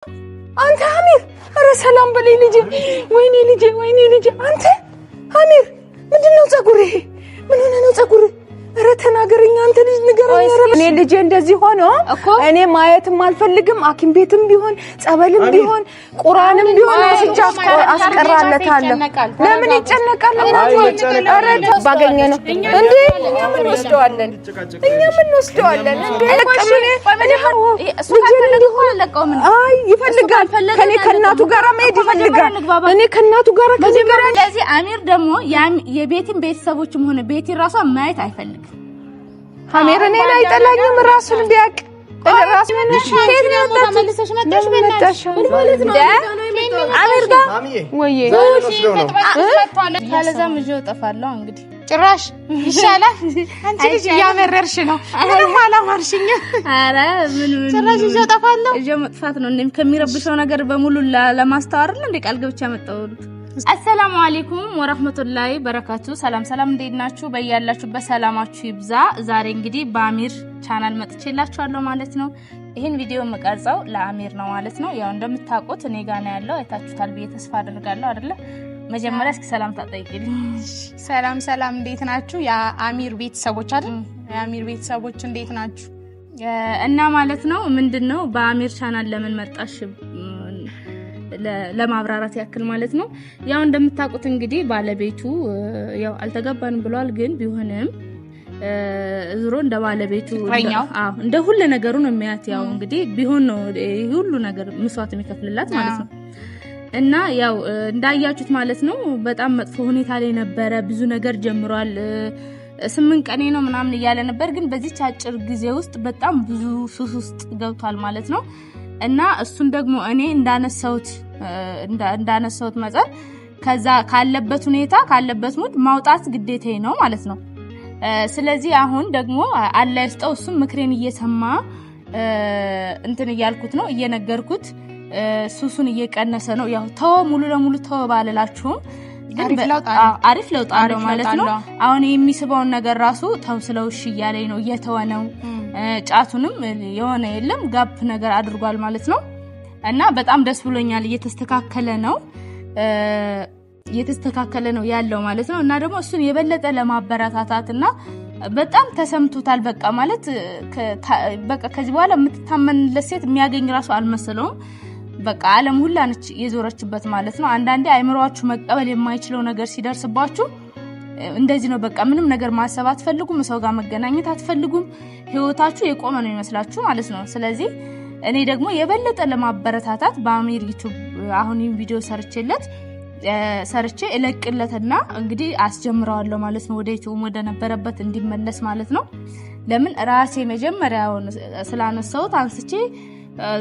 አንተ አሚር ኧረ ሰላም በለኝ ልጄ ወይኔ ልጄ አንተ አሚር ምንድነው ጸጉሬ ምን ሆነ ነው ጸጉሬ ኧረ ተናገረኝ አንተ ልጅ ንገረኝ ኧረ እኔ ልጄ እንደዚህ ሆኖ እኔ ማየትም አልፈልግም አኪም ቤትም ቢሆን ጸበልም ቢሆን ቁርአንም ቢሆን አስቀራለታለሁ ለምን ይጨነቃል ኧረ ባገኘ ነው እንዴ እኛ ምን ወስደዋለን እንዴ አይ ይፈልጋል ከኔ ከናቱ ጋር መሄድ ይፈልጋል እኔ ከናቱ ጋር ስለዚህ አሚር ደግሞ የቤቲን ቤተሰቦችም ሆነ ቤቲ ራሷ ማየት አይፈልግም አሚር እኔ ላይ ጠላኝም ራሱን ቢያቅ ራሱን ሸት ነው ተመልሰሽ መጣሽ በእናትሽ ምን ማለት ነው አሚር ጋር ወይ ካለዛም ልጅ እጠፋለሁ እንግዲህ ጭራሽ ይሻላል አንቺ ልጅ ያመረርሽ ነው ምንም አላማርሽኝ አረ ምን ጭራሽ ልጅ እጠፋለሁ ልጅ መጥፋት ነው እንደም ከሚረብሸው ነገር በሙሉ ለማስተዋር እንደ ቃል ገብቻ መጣሁት አሰላሙ አለይኩም ወራህመቱላሂ በረካቱ ሰላም እንዴት ናችሁ በእያላችሁበት ሰላማችሁ ይብዛ ዛሬ እንግዲህ በአሚር ቻናል መጥቼላችኋለሁ ማለት ነው ይሄን ቪዲዮ መቀርጸው ለአሚር ነው ማለት ነው ያው እንደምታውቁት እኔ ጋር ነው ያለው አይታችሁታል ብዬ ተስፋ አደርጋለሁ አይደለ መጀመሪያ እስኪ ሰላም ታጠይቂልኝ ሰላም እንዴት ናችሁ የአሚር ቤተሰቦች አይደል የአሚር ቤተሰቦች እንዴት ናችሁ እና ማለት ነው ምንድነው በአሚር ቻናል ለምን መጣሽ ለማብራራት ያክል ማለት ነው ያው እንደምታውቁት እንግዲህ ባለቤቱ ያው አልተገባንም ብሏል ግን ቢሆንም ዝሮ እንደ ባለቤቱ እንደ ሁሉ ነገሩ ነው የሚያት ያው እንግዲህ ቢሆን ነው ሁሉ ነገር መስዋዕት የሚከፍልላት ማለት ነው እና ያው እንዳያችሁት ማለት ነው በጣም መጥፎ ሁኔታ ላይ ነበረ ብዙ ነገር ጀምሯል 8 ቀኔ ነው ምናምን ይያለ ነበር ግን በዚህ አጭር ጊዜ ውስጥ በጣም ብዙ ሱስ ውስጥ ገብቷል ማለት ነው እና እሱን ደግሞ እኔ እንዳነሳውት መጸር ከዛ ካለበት ሁኔታ ካለበት ሙድ ማውጣት ግዴታዬ ነው ማለት ነው ስለዚህ አሁን ደግሞ አላህ ይስጠው እሱ ምክሬን እየሰማ እንትን እያልኩት ነው እየነገርኩት ሱሱን እየቀነሰ ነው ያው ተው ሙሉ ለሙሉ ተው ባለላችሁ አሪፍ ለውጥ አለው ማለት ነው አሁን የሚስበው ነገር ራሱ ተው ስለውሽ ይያለኝ ነው እየተወነው ጫቱንም የሆነ የለም ጋፕ ነገር አድርጓል ማለት ነው እና በጣም ደስ ብሎኛል እየተስተካከለ ነው ያለው ማለት ነው እና ደግሞ እሱን የበለጠ ለማበረታታትና በጣም ተሰምቶታል በቃ ማለት በቃ ከዚህ በኋላ የምትታመንለት ሴት የሚያገኝ ራሱ አልመሰለውም በቃ ዓለም ሁላ ነች የዞረችበት ማለት ነው አንዳንዴ አይምሮአችሁ መቀበል የማይችለው ነገር ሲደርስባችሁ እንደዚህ ነው በቃ ምንም ነገር ማሰብ አትፈልጉም ሰው ጋር መገናኘት አትፈልጉም ህይወታችሁ የቆመ ነው ይመስላችሁ ማለት ነው ስለዚህ እኔ ደግሞ የበለጠ ለማበረታታት በአሚር ዩቲዩብ አሁን ይሄን ቪዲዮ ሰርቼ እለቅለትና እንግዲህ አስጀምራለሁ ማለት ነው ወደ ዩቲዩብ ወደ ነበረበት እንዲመለስ ማለት ነው ለምን ራሴ መጀመሪያውን ስላነሳውት አንስቼ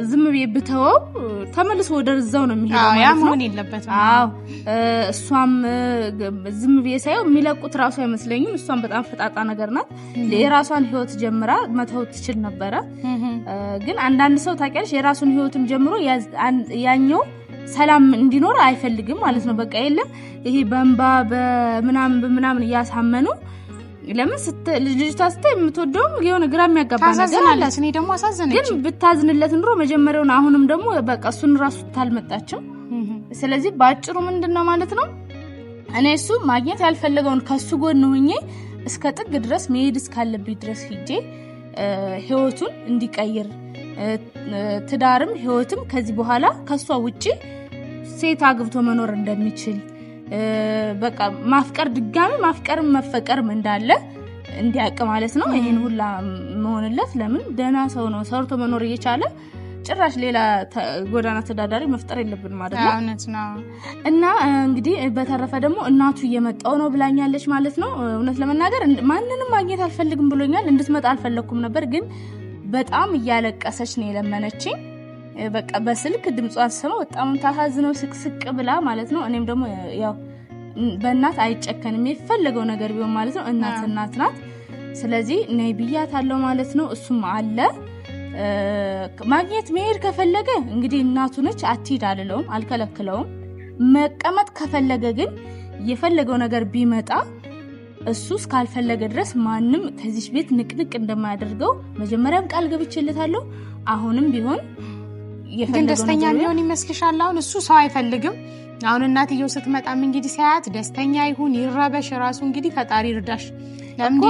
ዝም ብየብተው ተመልሶ ወደዛው ነው የሚሄደው ማለት ነው ያ መሆን የለበትም እሷም ዝም ብየሳየው የሚለቁት ራሱ አይመስለኝም እሷም በጣም ፈጣጣ ነገር ናት የራሷን ህይወት ጀምራ መተው ትችል ነበር ግን አንዳንድ ሰው ታውቂያለሽ የራሱን ህይወትም ጀምሮ ያኛው ሰላም እንዲኖር አይፈልግም ማለት ነው በቃ የለም ይሄ በእንባ በምናምን ያሳመኑ ለምን ልጅቷ የምትወደው የሆነ ግራም ያጋባ ነገር አለ እኔ ደግሞ አሳዘነች ግን ብታዝንለት እንሮ መጀመሪያውን አሁንም ደግሞ በቃ እሱን ራሱ ታልመጣቸው ስለዚህ ባጭሩ ምንድነው ማለት ነው እኔ እሱ ማግኘት ያልፈለገውን ከሱ ጎን ሆኜ እስከ ጥግ ድረስ መሄድ እስካለብኝ ድረስ ሂጄ ህይወቱን እንዲቀይር ትዳርም ህይወትም ከዚህ በኋላ ከሷ ውጪ ሴት አግብቶ መኖር እንደሚችል በቃ ማፍቀር ድጋሚ ማፍቀርም መፈቀርም እንዳለ እንዲያቅ ማለት ነው ይሄን ሁላ መሆንለት ለምን ደና ሰው ነው ሰርቶ መኖር እየቻለ ጭራሽ ሌላ ጎዳና ተዳዳሪ መፍጠር የለብን ማለት ነው እውነት ነው እና እንግዲህ በተረፈ ደግሞ እናቱ እየመጣው ነው ብላኛለች ማለት ነው እውነት ለመናገር ማንንም ማግኘት አልፈልግም ብሎኛል እንድትመጣ አልፈለኩም ነበር ግን በጣም እያለቀሰች ነው የለመነችኝ በቃ በስልክ ድምጿን ሰማ በጣም ታሳዝነው ስቅስቅ ብላ ማለት ነው እኔም ደግሞ ያው በእናት አይጨከንም የፈለገው ነገር ቢሆን ማለት ነው እናት ናት ስለዚህ ነይ ብያታለሁ ማለት ነው እሱም አለ ማግኘት መሄድ ከፈለገ እንግዲህ እናቱ ነች አትሂድ አልለውም አልከለክለውም መቀመጥ ከፈለገ ግን የፈለገው ነገር ቢመጣ እሱ እስካልፈለገ ድረስ ማንም ከዚህ ቤት ንቅንቅ እንደማያደርገው መጀመሪያም ቃል ገብቼለታለሁ አሁንም ቢሆን ግን ደስተኛ ሊሆን ይመስልሻል? አሁን እሱ ሰው አይፈልግም። አሁን እናትየው ስትመጣም እንግዲህ ሲያያት ደስተኛ ይሁን ይረበሽ ራሱ እንግዲህ ፈጣሪ ይርዳሽ። ለምን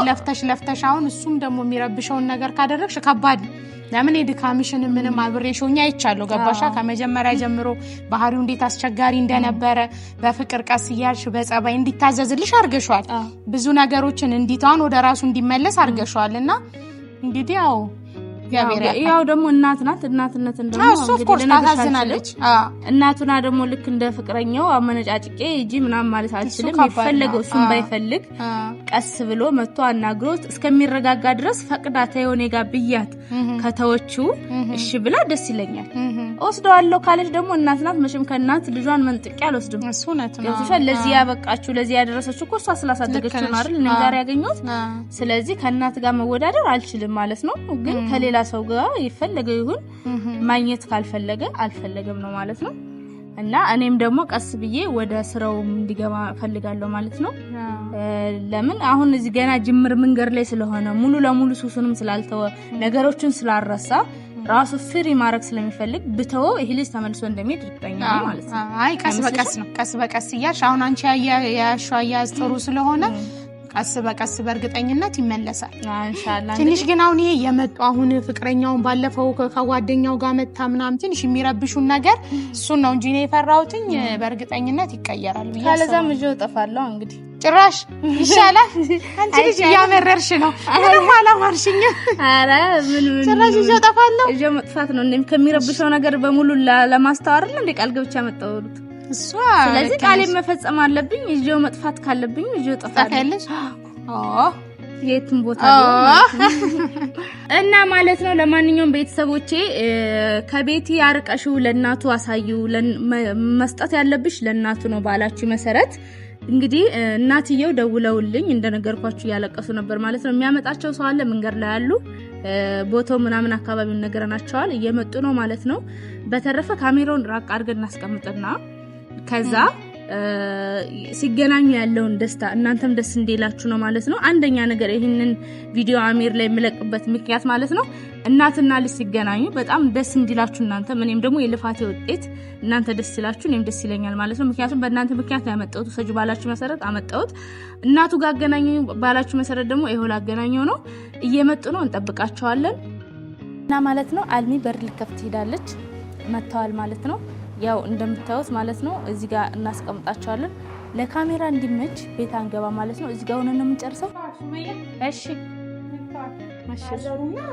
ለፍተሽ አሁን እሱም ደግሞ የሚረብሽውን ነገር ካደረግሽ ከባድ ነው። ለምን የድካምሽን ምንም አብሬሽ ሆኜ አይቻለሁ። ገባሻ? ከመጀመሪያ ጀምሮ ባህሪው እንዴት አስቸጋሪ እንደነበረ በፍቅር ቀስ እያልሽ በጸባይ እንዲታዘዝልሽ አድርገሽዋል። ብዙ ነገሮችን እንዲታውን ወደ ራሱ እንዲመለስ አድርገሽዋልና እንግዲህ ያው ደግሞ እናት ናት። እናትነትን ደግሞ እንግዲህ ታሳዝናለች። እናቱና ደግሞ ልክ እንደ ፍቅረኛው አመነጫጭቄ እጂ ምናምን ማለት አልችልም። ይፈልገው እሱም ባይፈልግ ቀስ ብሎ መጥቶ አናግሮት እስከሚረጋጋ ድረስ ፈቅዳ ተየሆነ ጋር ብያት ከተወቹ እሺ ብላ ደስ ይለኛል። ወስደዋለሁ ካለች ደግሞ እናት ናት። መቼም ከእናት ልጇን መንጥቄ አልወስድም። እሱ ናት ነው ለዚህ ያበቃችሁ ለዚህ ያደረሰችው እኮ እሷ ስላሳደገችው ነው አይደል? እኔ ጋር ያገኘሁት። ስለዚህ ከእናት ጋር መወዳደር አልችልም ማለት ነው። ግን ከሌላ ሰው ጋር ይፈልገው ይሁን ማግኘት ካልፈለገ አልፈለገም ነው ማለት ነው። እና እኔም ደግሞ ቀስ ብዬ ወደ ስራው እንዲገባ ፈልጋለሁ ማለት ነው። ለምን አሁን እዚህ ገና ጅምር መንገር ላይ ስለሆነ ሙሉ ለሙሉ ሱሱንም ስላልተወ ነገሮችን ስላረሳ ራሱ ፍሪ ማድረግ ስለሚፈልግ ብተው ይሄ ልጅ ተመልሶ እንደሚሄድ እርግጠኛ ነኝ ማለት ነው። አይ ቀስ በቀስ እያልሽ አሁን አንቺ ያያያሽ ጥሩ ስለሆነ ቀስ በቀስ በእርግጠኝነት ይመለሳል ኢንሻአላህ። ትንሽ ግን አሁን ይሄ የመጣ አሁን ፍቅረኛውን ባለፈው ከጓደኛው ጋር መታ ምናምን ትንሽ የሚረብሹን ነገር እሱ ነው እንጂ ነው የፈራሁትኝ። በእርግጠኝነት ይቀየራል ብዬ ካለዛም እጆ ጠፋለሁ እንግዲህ ጭራሽ ይሻላል። አንቺ ልጅ ያመረርሽ ነው ምንም አላማርሽኝ። አረ ምን ጭራሽ እጆ ጠፋለሁ። እጆ መጥፋት ነው እንደም ከሚረብሸው ነገር በሙሉ ለማስተዋር ነው እንደ ቃል ገብቻ መጣሁት። ስለዚህ ቃሌ መፈጸም አለብኝ። እጆ መጥፋት ካለብኝ እጆ ጠፋለሽ። የትም ቦታ እና ማለት ነው። ለማንኛውም ቤተሰቦቼ ከቤቲ ያርቀሽው ለናቱ አሳዩ። መስጠት ያለብሽ ለናቱ ነው ባላችሁ መሰረት እንግዲህ እናትየው ደውለውልኝ እንደነገርኳችሁ ያለቀሱ ነበር ማለት ነው። የሚያመጣቸው ሰው አለ መንገር ላይ ያሉ ቦታው ምናምን አካባቢውን ነገርናቸዋል እየመጡ ነው ማለት ነው። በተረፈ ካሜራውን ራቅ አድርገን እናስቀምጥና ከዛ ሲገናኙ ያለውን ደስታ እናንተም ደስ እንዲላችሁ ነው ማለት ነው። አንደኛ ነገር ይሄንን ቪዲዮ አሚር ላይ የምለቅበት ምክንያት ማለት ነው እናትና ልጅ ሲገናኙ በጣም ደስ እንዲላችሁ እናንተ እኔም ደግሞ የልፋቴ ውጤት እናንተ ደስ ይላችሁ እኔም ደስ ይለኛል ማለት ነው። ምክንያቱም በእናንተ ምክንያት ያመጣሁት ሰጁ ባላችሁ መሰረት አመጣሁት። እናቱ ጋር አገናኙ ባላችሁ መሰረት ደግሞ ይሄው ላገናኘው ነው። እየመጡ ነው እንጠብቃቸዋለን እና ማለት ነው። አልሚ በር ልከፍት ሄዳለች መተዋል ማለት ነው። ያው እንደምታዩት ማለት ነው እዚህ ጋር እናስቀምጣቸዋለን ለካሜራ እንዲመች ቤት አንገባ ማለት ነው። እዚህ ጋር ሆነን ነው የምንጨርሰው። እሺ ማሻአላህ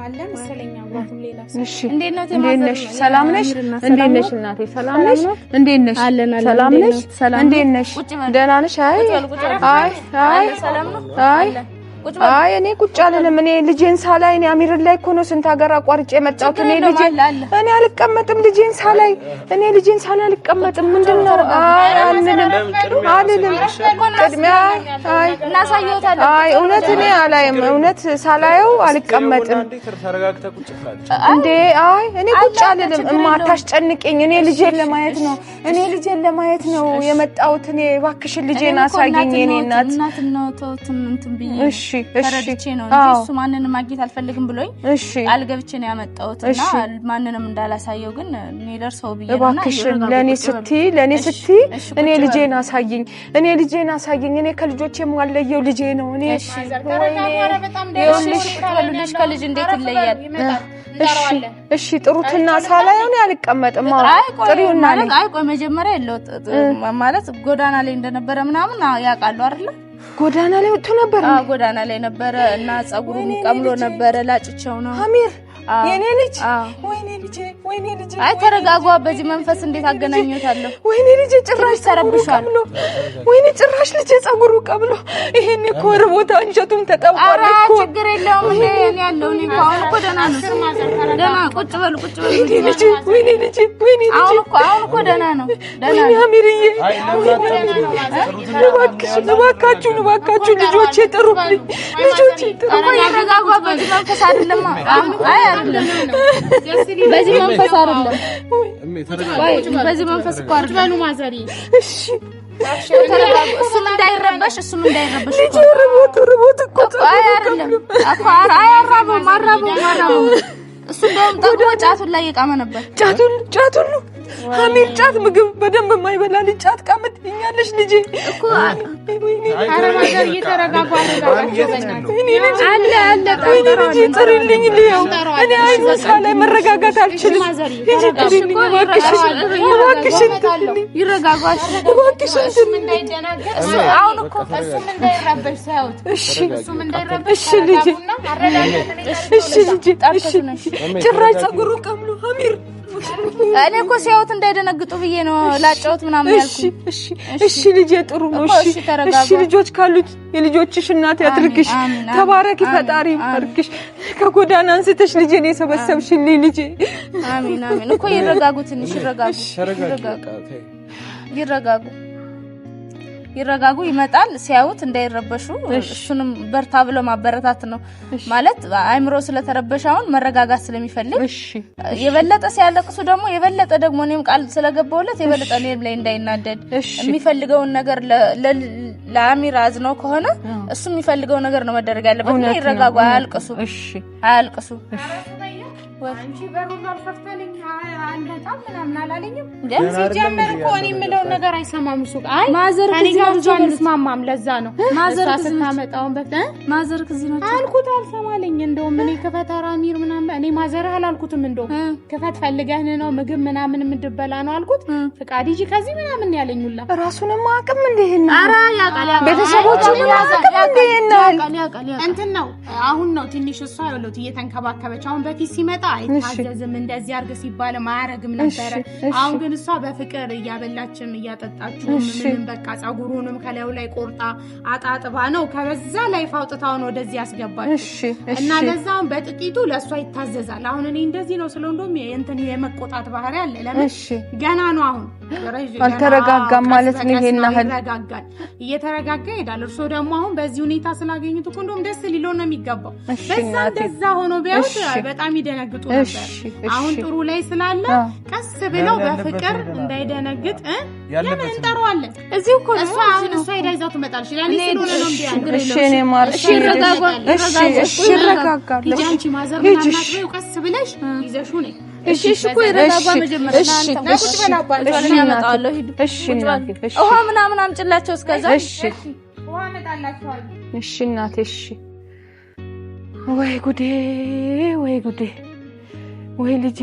አለ መሰለኛ ወራቱም ሌላ እሺ እንዴት ነሽ? ሰላም ነሽ? እንዴት ነሽ እናቴ? ሰላም ነሽ? እንዴት ነሽ? ሰላም ነሽ? እንዴት ነሽ? ደህና ነሽ? አይ ሰላም ነው። አይ እኔ ቁጭ አልልም። እኔ ልጄን ሳላይ እኔ አሚር ላይ እኮ ነው ስንት ሀገር አቋርጬ የመጣሁት። እኔ አልቀመጥም ልጄን ሳላይ አልቀመጥም። ምንድነው? አይ አልልም ቅድሚያ እናሳየውታለን። አይ እውነት እኔ አላይም። እውነት ሳላየው አልቀመጥም እንዴ። አይ እኔ ቁጭ አልልም። አታስጨንቂኝ። እኔ ልጄን ለማየት ነው የመጣሁት። እኔ እባክሽን ልጄን አሳየኝ የኔ እናት። እሺ ተረድቼ ነው እንጂ እሱ ማንንም ማግኘት አልፈልግም ብሎኝ አልገብቼ ነው ያመጣሁትና ማንንም እንዳላሳየው ግን እኔ ደርሰው ብዬ ነው። እባክሽን ለኔ ስቲ እኔ ልጄን አሳየኝ። እኔ ከልጆቼ ማለየው ልጄ ነው። እኔ ልጅ ከልጅ እንዴት ይለያል? እሺ ጥሩትና ሳላየው ነው ያልቀመጥም። ጥሪውና አይ ቆይ መጀመሪያ የለውጥ ማለት ጎዳና ላይ እንደነበረ ምናምን ያውቃሉ አይደል? ጎዳና ላይ ወጥቶ ነበር። ጎዳና ላይ ነበር እና ጸጉሩን ቀምሎ ነበር። ላጭቸው ነው አሚር የኔ ልጅ። ወይኔ ልጅ አይ ተረጋጓ። በዚህ መንፈስ እንዴት አገናኙታለሁ? ወይኔ ልጅ ጭራሽ ተረብሻል። ወይኔ ጭራሽ ልጅ ጸጉሩ ቀምሎ ይሄን እኮ ርቦታ እንጀቱም ተጠቋል እኮ። ችግር የለውም እንዴ እኔ ያለው እኔ አሁን እኮ ደህና ነው። ደህና ቁጭ በሉ። ወይኔ ልጅ አሁን እኮ ደህና ነው። ወይኔ አሚርዬ እባካችሁ ልጆቼ ጥሩ ተረጋጓ። በዚህ መንፈስ አይደለም። አይ አይደለም በዚህ መንፈስ አይደለም። በዚህ መንፈስ እኮ አይደለም ማዘሪ። እሺ እሱም እንዳይረበሽ ልጅ ርቦት እኮ አይ አይደለም እኮ አራራው እሱ እንደውም ጠግቦ ጫቱን ላይ የቃመ ነበር። ጫቱን አሚር ጫት ምግብ በደንብ የማይበላ ልጅ ጫት ቃመትኛለሽ ልጄ እኮ አረማዘር እየተረጋጉ አለ ጥሪልኝ ልየው እኔ አይዞሽ ላይ መረጋጋት አልችልም። ይረጋጋሽ እሱም እንዳይደናገር አሁን እኮ እሱም እንዳይረበሽ ሳይወት እሱም እንዳይረበሽ እሺ ልጄ ጭራሽ ፀጉሩን ቀምሎ አሚር እኔ እኮ ሲያዩት እንዳይደነግጡ ብዬ ነው ላጫውት ምናምን ያልኩት። እሺ ልጄ ጥሩ ነው። እሺ ልጆች ካሉት የልጆችሽ እናት ያድርግሽ። ተባረኪ ፈጣሪ ይባርክሽ። ከጎዳና አንስተሽ ልጄን የሰበሰብሽልኝ ልጄ። አሜን እኮ ይረጋጉ፣ ትንሽ ይረጋጉ ይመጣል። ሲያዩት እንዳይረበሹ እሱንም በርታ ብሎ ማበረታት ነው ማለት አይምሮ ስለተረበሽ አሁን መረጋጋት ስለሚፈልግ የበለጠ ሲያለቅሱ ደግሞ እኔም ቃል ስለገባውለት የበለጠ እኔም ላይ እንዳይናደድ የሚፈልገውን ነገር ለአሚር አዝነው ከሆነ እሱ የሚፈልገው ነገር ነው መደረግ ያለበት። ይረጋጉ፣ አያልቅሱ። አንቺ በሩን አልከፍተልኝ አንበጣም ምናምን አላለኝም። ደምሲ ጀመር እኮ እኔ የምለው ነገር አይሰማም። እሱ አይ ማዘር ከዚህ ጋር አንስማማም። ለዛ ነው ማዘር ስታመጣውን ማዘር ከዚህ ነው አልኩት። አልሰማለኝ። እንደውም እኔ ክፈት አራሚር ምናምን እኔ ማዘር አላልኩትም። እንደው ክፈት ፈልገህ ነው ምግብ ምናምን ምድበላ ነው አልኩት። ፍቃድ ይጂ ከዚህ ምናምን ያለኝውላ ራሱንም አቅም እንደሄና አራ ያቃል ቤተሰቦቹ አቅም እንደሄና ያቃል እንትን ነው። አሁን ነው ትንሽ እሷ ያሉት እየተንከባከበች አሁን በፊት ሲመጣ አይታዘዝም እንደዚህ አርገ ሲባል ማያረግም ነበር። አሁን ግን እሷ በፍቅር እያበላችም እያጠጣችው ምንም በቃ ጸጉሩንም ከላዩ ላይ ቆርጣ አጣጥባ ነው ከበዛ ላይ ፋውጥታው ነው ወደዚህ ያስገባች እና ለዛም በጥቂቱ ለሷ ይታዘዛል። አሁን እኔ እንደዚህ ነው ስለው እንደውም እንትን የመቆጣት ባህሪ አለ። ለምን ገና ነው አሁን አልተረጋጋም ማለት ነው። ይሄን ያህል ይረጋጋል፣ እየተረጋጋ ይሄዳል። እርሶ ደግሞ አሁን በዚህ ሁኔታ ስላገኙት እኮ እንደውም ደስ ሊለው ነው የሚገባው። በዛ ሆኖ ቢያዩት በጣም ይደነግጡ ነበር። አሁን ጥሩ ላይ ስላለ ቀስ ብለው በፍቅር እንዳይደነግጥ ለምን እንጠራዋለን? እዚህ እኮ ነው አሁን እሷ ሄዳይዛው ትመጣለች። ለኔ ስለሆነ ነው እንዴ? እሺ እኔ ማር እሺ ይረጋጋል። ልጅ ማዘር ምናምን ነው ቀስ ብለሽ ይዘሹ ነኝ። እሺ እኮ ይረጋጋ መጀመሪያ እናንተ ቁጭ በላባችሁ ያመጣዋለሁ። ሂዱ ውሃ ምናምን አምጭላቸው እስከዛ። ውሃ አመጣላችኋለሁ። እሺ እናቴ እሺ። ወይ ጉዴ ወይ ልጄ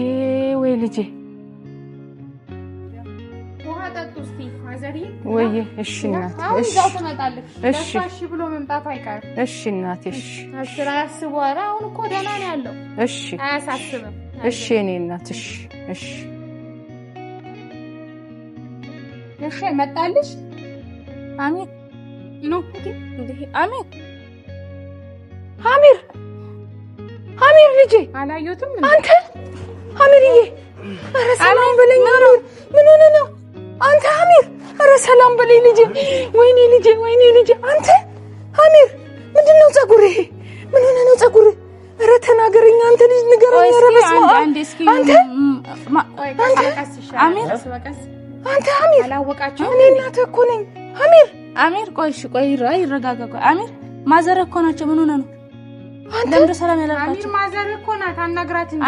ውሃ ጠጡ እስቲ ማዘሪ። ወይ እሺ እናቴ እሺ እሺ ብሎ መምጣቱ አይቀርም። እሺ እናቴ እሺ አስራ ያስቡ። ኧረ አሁን እኮ ደህና ነው ያለው። እሺ አያሳስብም። እሺ እኔ እናት እሺ መጣልሽ አሚር ነው አሚር ልጄ አላየሁትም አንተ አሚርዬ። ኧረ ሰላም በለኝ። ምን ሆነ ነው አንተ አሚር? ኧረ ሰላም በለኝ ልጄ። ወይኔ ልጄ አንተ አሚር ምንድነው ፀጉርህ? ምን ሆነ ነው ፀጉርህ? ኧረ ተናገረኝ አንተ ልጅ ንገረኝ። ኧረ በስመ አብ አንተ አሚር አላወቃችሁም? እኔ እናትህ እኮ ነኝ አሚር ቆይ ይረጋጋ። አሚር ማዘር እኮ ናቸው። ምን ሆነ ነው ለምን ሰላም ያላልካችሁ? አሚር ማዘር እኮ ናት። አናግራት እንጂ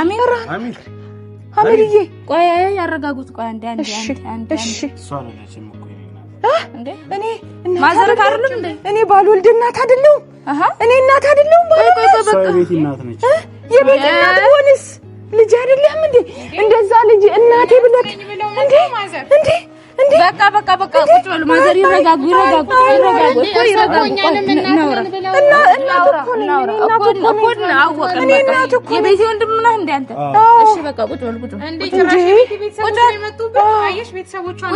አሚርዬ ቆይ ያረጋጉት። ቆይ አንዴ እሺ እሷ ነች እኮ እንዴ እኔ ማዘር አይደለም እንዴ? እኔ ባልወልድ እናት አይደለሁም። እኔ እናት አይደለሁም። ቆይ ተበቃ የቤት እናት ነች። የቤት እናት ሆነስ ልጅ አይደለም እንዴ? እንደዛ ልጅ እናቴ ብለክ እንዴ በቃ ቁጭ በሉ ማዘር። ይረጋጉ የቤት ወንድም ነህ እንዴ አንተ? እሺ በቃ ቁጭ በሉ እንዴ ጭራሽ ቤተሰቦች የመጡበት አየሽ? ቤተሰቦቿን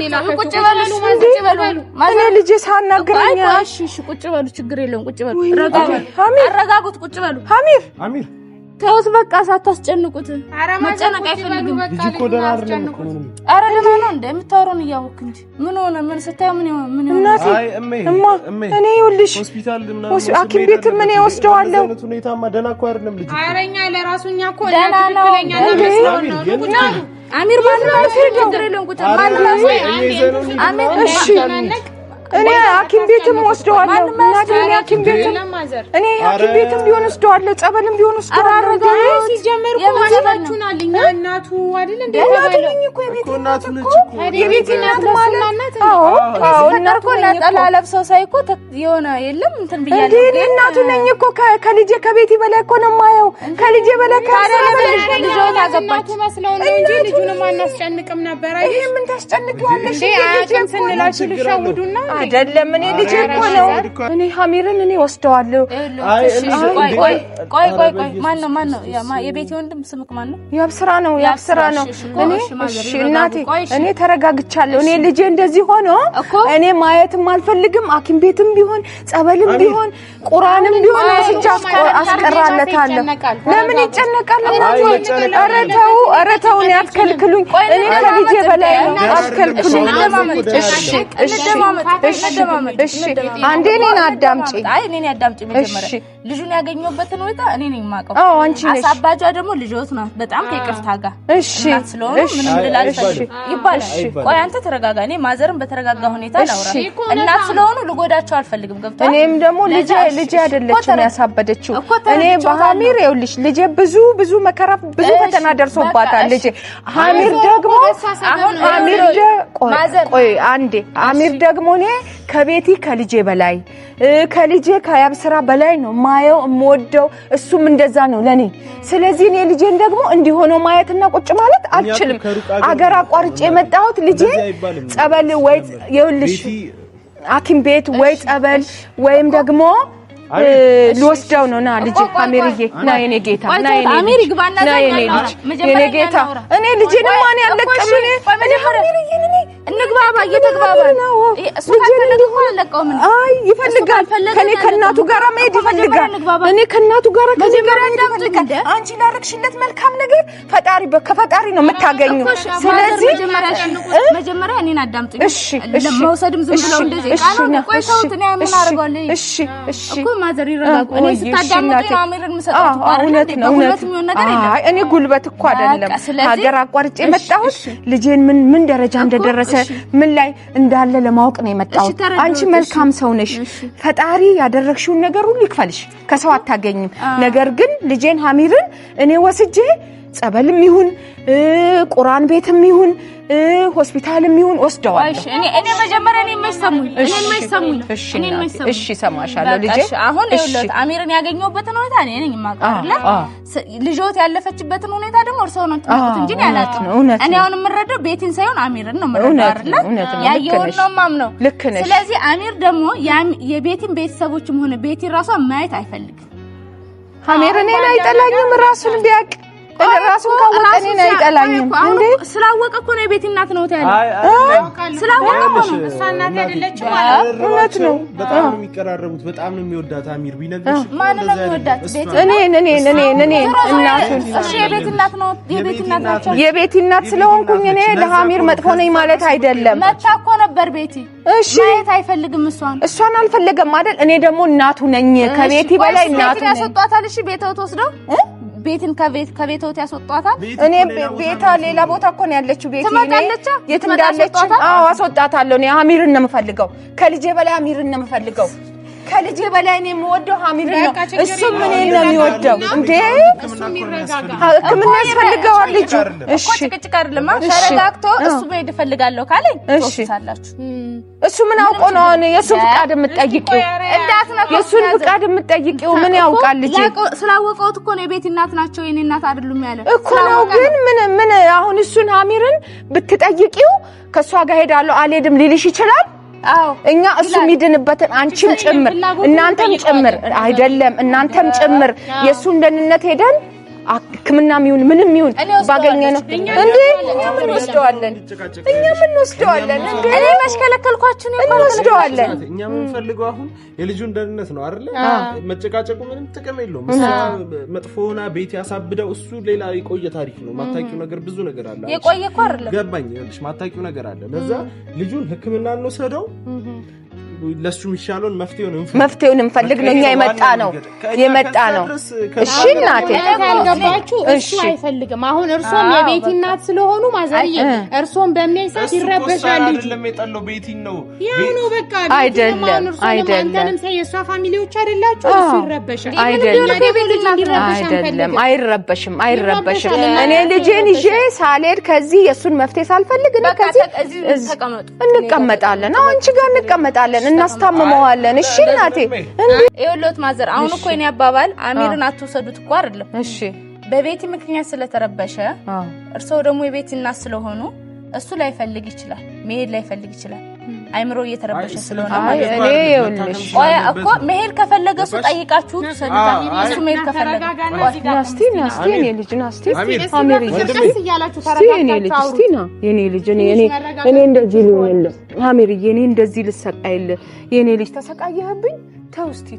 በሉ እኔ ልጅ ሳናገረኝ እሺ ቁጭ በሉ ችግር የለውም። ቁጭ በሉ አረጋጉት። ቁጭ በሉ አሚር ተውት በቃ ሳታስጨንቁት። መጨነቅ አይፈልግም። ልጅ እኮ ደህና አይደለም እኮ ምንም። ኧረ ደህና ነው እንደ የምታወሩን እያወቅህ እንጂ ምን ሆነ? ምን ስታየው ምን እናቴ እኔ ይኸውልሽ ሆስፒታል ምናምን ሐኪም ቤት ምን ወስደዋለሁ። ሁኔታማ ደህና እኮ አይደለም ልጅ። አረኛ ለራሱኛ እኮ ደህና ነው። አሚር ማለት ነው። ችግር የለውም ቁጭ ማለት ነው። አሚር እሺ እኔ ሐኪም ቤትም ወስደዋለሁ እናቴ እኔ ሐኪም ቤትም ቢሆን ወስደዋለሁ ጸበልም ቢሆን ወስደዋለሁ ሲጀመር ቆማችሁን አለኛ እናቱ አይደል እንዴ እናቱ የቤት እናት ማለት አዎ እናርኮ ነጠላ ለብሰው ሳይኮ የሆነ የለም እንትን ብያለሁ እንዴ እናቱ ነኝ እኮ ከልጄ ከቤት በላይ እኮ ነው የማየው ከልጄ በላይ ልጆት አገባች መስለው ነው እንጂ ልጁንም አናስጨንቅም ነበር አይደል? ይሄ ምን ታስጨንቂዋለሽ? አያጅም ስንላችሁ ልሸውዱና አይደለም እኔ ልጄ እኮ ነው እኔ ሐሚርን እኔ ወስደዋለሁ። ቆይ ማን ነው የቤት ወንድም ስምክ ማን ነው? ያብስራ ነው እኔ እሺ እናቴ እኔ ተረጋግቻለሁ። እኔ ልጄ እንደዚህ ሆኖ እኔ ማየትም አልፈልግም ሐኪም ቤትም ቢሆን ጸበልም ቢሆን ቁርአንም ቢሆን አስቀራለታለሁ። ለምን ይጨነቃል? ኧረ ተው እኔ አትከልክሉኝ። እኔ ከልጄ በላይ ነው አትከልክሉኝ። እሺ አንዴ እኔን አዳምጪ። አይ እኔን አዳምጪ መጀመሪያ ልጁን ያገኘውበትን ሁኔታ እኔ ነኝ የማውቀው። አዎ አንቺ ነሽ። አሳባጇ ደግሞ ልጆት ናት በጣም ከይቅርታ ጋር እሺ ስለሆነ ምንም ልላልፈልሽ ይባላል። ቆይ አንተ ተረጋጋ። እኔ ማዘርን በተረጋጋ ሁኔታ ላውራ። እናት ስለሆኑ ልጎዳቸው አልፈልግም። ገብቷል? እኔም ደግሞ ልጄ አይደለችም ያሳበደችው። እኔ በሐሚር ይኸውልሽ ልጄ ብዙ መከራ ብዙ ፈተና ደርሶባታል። ልጄ ሐሚር ደግሞ ሐሚር ደግሞ እኔ ከቤቲ ከልጄ በላይ ከልጄ ከያብስራ በላይ ነው ማየው የምወደው። እሱም እንደዛ ነው ለኔ። ስለዚህ እኔ ልጄን ደግሞ እንዲሆነው ማየትና ቁጭ ማለት አልችልም። አገር አቋርጬ የመጣሁት ልጄ ጸበል ወይ ይኸውልሽ ሐኪም ቤት ወይ ጸበል ወይም ደግሞ ልወስደው ነው። ና ልጄ ሐሚርዬ ና የኔ ጌታ ና የኔ ግባና የኔ ጌታ እኔ ልጄን ማን ያለቀም እኔ ሐሚርዬ እንግባባ እየተግባባ ነው እሱ ካለቀውም አይ ይፈልጋል ከኔ ከናቱ ጋር መሄድ ይፈልጋል። እኔ ከናቱ ጋር ይፈልጋል። አንቺ ላረክሽለት መልካም ነገር ከፈጣሪ ነው የምታገኙ። ስለዚህ መጀመሪያ እኔን አዳምጪኝ። ለመውሰድም ዝም ብለው እንደዚህ ቃል ቆይተውት ነው ምን አደርጋለሁ? እኮ ማዘር ይረጋጉ። እኔ ስታዳምጪ ሐሚርን መሰጠቱ እውነት ነው አይ እኔ ጉልበት እኮ አይደለም ሀገር አቋርጬ የመጣሁት ልጄን ምን ደረጃ እንደደረሰ ምን ላይ እንዳለ ለማወቅ ነው የመጣሁት። አንቺ መልካም ሰው ነሽ። ፈጣሪ ያደረግሽውን ነገር ሁሉ ይክፈልሽ። ከሰው አታገኝም። ነገር ግን ልጄን ሐሚርን እኔ ወስጄ ጸበልም ይሁን ቁርአን ቤትም ይሁን ሆስፒታልም ይሁን ወስደዋለሁ። እኔ መጀመሪያ እኔ የማይሰሙኝ እሺ ሰማሻለሁ ልጄ። አሁን ይኸውልህ ሐሚርን ያገኘውበትን ሁኔታ እኔ ነኝ የማውቀው። ልጆት ያለፈችበትን ሁኔታ ደግሞ እርሰው ነው ተናቁት እንጂ ያላችሁ። እኔ አሁን የምረዳው ቤቲን ሳይሆን ሐሚርን ነው የምረዳው አይደል? ያየውን ነው ማምነው። ስለዚህ ሐሚር ደግሞ የቤቲን ቤተሰቦችም ሆነ ቤቲ ራሷ ማየት አይፈልግም። ሐሚር እኔን አይጠላኝም ራሱን ቢያቅ ራሱን ካወቀ እኔን አይጠላኝም እንዴ? ስላወቀ እኮ ነው የቤት እናት ነው ታያለ። ስላወቀ እኮ ነው እሷ እናት አይደለችም ማለት እውነት ነው። በጣም ነው የሚቀራረቡት። በጣም ነው የሚወዳት ሐሚር ቢነግርሽ ማን ነው የሚወዳት? ቤት እኔ እናቱን እሺ የቤት እናት ነው የቤት እናት ስለሆንኩኝ እኔ ለሐሚር መጥፎ ነኝ ማለት አይደለም። መጣ እኮ ነበር ቤቲ። እሺ ማየት አይፈልግም እሷን አልፈለገም አይደል? እኔ ደግሞ እናቱ ነኝ ከቤቲ በላይ እናቱ ነኝ። ያስወጣታል። እሺ ቤተው ተወስደው ቤትን ከቤተውት ያስወጣታል። እኔ ቤታ ሌላ ቦታ እኮ ነው ያለችው። ቤት የት እንዳለች አስወጣታለሁ። እኔ ሐሚርን ነው የምፈልገው። ከልጄ በላይ ሐሚርን ነው የምፈልገው። ከልጄ በላይ እኔ የምወደው ሐሚር ነው። እሱ ምን ነው የሚወደው እንዴ? ሕክምና ያስፈልገዋል ልጁ። እሺ ጭቅጭቅ አይደለም። ተረጋግቶ እሱ መሄድ እፈልጋለሁ ካለኝ ትወስዳላችሁ። እሱ ምን አውቆ ነው የሱን ፍቃድ የምትጠይቂው? የሱን ፍቃድ የምትጠይቂው ምን ያውቃል ልጄ? ስላወቀውት እኮ ነው የቤት እናት ናቸው የኔ እናት አይደሉም ያለ እኮ ነው። ግን ምን አሁን እሱን ሐሚርን ብትጠይቂው ከሷ ጋር ሄዳለሁ አልሄድም ሊልሽ ይችላል። አዎ እኛ እሱ የሚድንበትን አንቺም ጭምር እናንተም ጭምር አይደለም እናንተም ጭምር የሱን ደህንነት ሄደን ሕክምናም ይሁን ምንም ይሁን ባገኘነው እንዴ እኛ ምን ወስደዋለን እንዴ? እኔ ማሽከለከልኳችሁ ነው እንወስደዋለን። እኛ ምን ፈልገው አሁን የልጁን ደህንነት ነው አይደል? መጨቃጨቁ ምንም ጥቅም የለውም። መጥፎና ቤት ያሳብደው እሱ ሌላ የቆየ ታሪክ ነው። ማታቂው ነገር ብዙ ነገር አለ። የቆየ እኮ አይደለም ገባኝ። ይኸውልሽ ማታቂው ነገር አለ። ለዛ ልጁን ሕክምና እንወሰደው ለሱ የሚሻለውን መፍትሄውን እንፈልግ ነው እኛ የመጣ ነው እሺ እናቴ ያልገባችሁ እሱ አይፈልግም አሁን እርሶም የቤቲ እናት ስለሆኑ ማዘርዬ እርሶም በሚያይሳት ይረበሻል ልጅ ለሚጠለው ቤቲ ነው ያው ነው በቃ አይደለም አንተንም ሳይ የሷ ፋሚሊዎች አይደላችሁ እሱ ይረበሻል አይደለም አይረበሽም እኔ ልጄን ይዤ ሳልሄድ ከዚህ የሱን መፍትሄ ሳልፈልግ ነው ከዚህ እንቀመጣለን አንቺ ጋር እንቀመጣለን እናስታምመዋለን እሺ እናቴ ይኸውልዎት ማዘር አሁን እኮ እኔ አባባል አሚርን አትወሰዱት እኮ አይደለም እሺ በቤቲ ምክንያት ስለተረበሸ እርሶ ደግሞ የቤቲ እናት ስለሆኑ እሱ ላይፈልግ ይችላል መሄድ ላይፈልግ ይችላል አይምሮ እየተረበሸ ስለሆነ እኔ ይኸውልሽ እኮ መሄድ ከፈለገ እሱ ጠይቃችሁ ሰልታኒ እሱ መሄድ ከፈለገ ናስቲ እኔ ልጅ ናስቲ አሚር የኔ ልጅ እኔ እንደዚህ ልሆንልህ አሚርዬ እኔ እንደዚህ ልሰቃይልህ የኔ ልጅ ተሰቃየህብኝ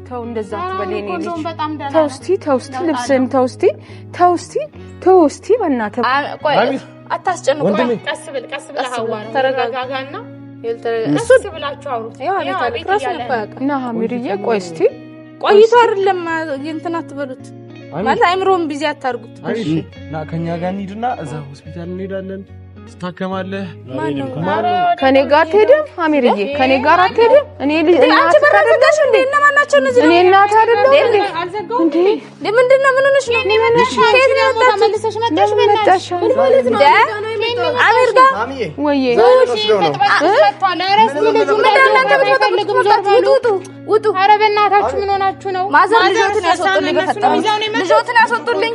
ተው እንደዛ አትበል የኔ ልጅ ተው ልብስም ተው በእናትህ አታስጨንቁ ቀስ ብለህ አዋራ ተረጋጋና እሱ ብላችሁ አውሩት እና አሚርዬ ቆይ እስቲ ቆይቶ አይደለም እንትን አትበሉት ማለት አይምሮም ቢዚ አታርጉት እሺ ና ከኛ ጋር እንሂድና እዛ ሆስፒታል እንሄዳለን ትታከማለህ ከኔ ጋር ትሄድም አሚርዬ ከኔ ጋር አትሄድም እኔ ልጅ አንቺ በረጋጋሽ እንዴ እነማን ናቸው እነዚህ እኔ እናት አይደለም እንዴ ምንድነው ምን ሆነሽ ነው ከየት ነው ተመልሰሽ መጣሽ ምን ማለት ነው አሚር ጋር ወይዬ ውጡ ኧረ በእናታችሁ ምን ሆናችሁ ነው ማዘር ልጆትን ያስወጡልኝ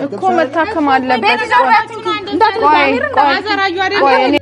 እኮ መታከም አለበት እንዳትቆይ ቆይ